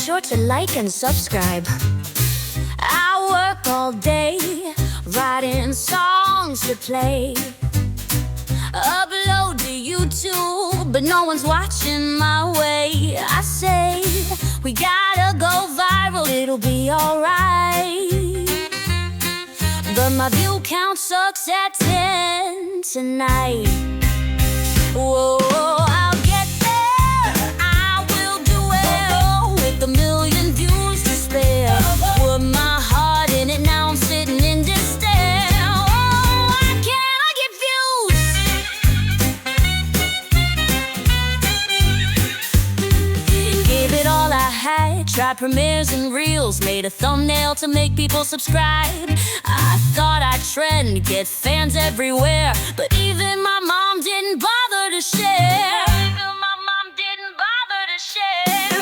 sure to like and subscribe. I work all day, writing songs to play, upload to YouTube, but no one's watching my way. I say, we gotta go viral, it'll be alright. But my view count sucks at 10 tonight. Whoa, I'll get there, I will do it, with a million views to spare. Put my heart in it, now I'm sitting in despair. Oh, why can't I get views? Gave it all I had, tried premieres and reels, made a thumbnail to make people subscribe. I thought I'd trend, get fans everywhere, but even my mom didn't bother to share.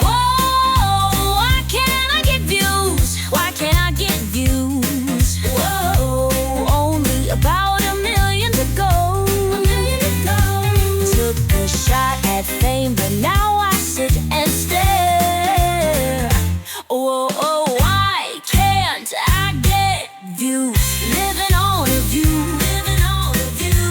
Whoa, why can't I get views? Why can't I get views? Whoa, only about a million to go. Took a shot at fame, but now I sit and stare. Whoa, why can't I get views? Living on a view.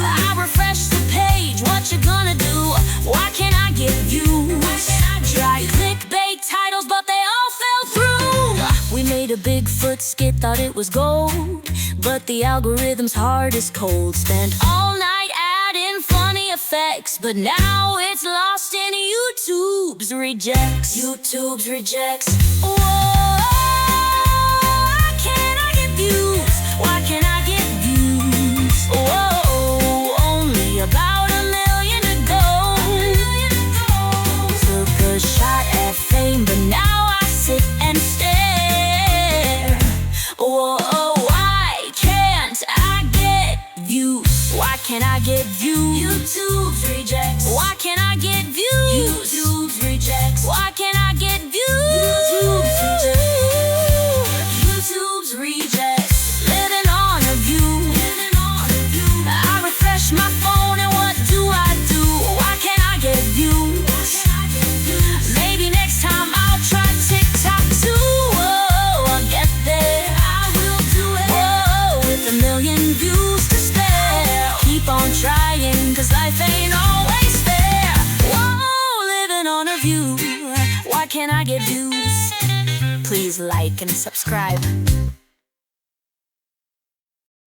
I refresh the page, what you gonna do? Why can't I get views? Tried clickbait titles, but they all fell through. We made a Bigfoot skit, thought it was gold, but the algorithm's heart is cold. Spent all night adding funny effects, but now it's lost in YouTube's rejects. Whoa, why can't I get views? Why can't I get views? Whoa, only about a million to go. Took a shot at fame, but now I sit and stare. Whoa, why can't I get views? Why can't I get views? YouTube's rejects. Why can't I get views? YouTube's rejects. Why can't I get views? YouTube's rejects. Living on a view. I refresh my phone and what do? Why can't I get views? Maybe next time I'll try TikTok too. Whoa, I'll get there, I will do it. Whoa, with a million views to spare. Keep on trying, cause life ain't always fair. Whoa, living on a view. Why can't I get views? Please like and subscribe.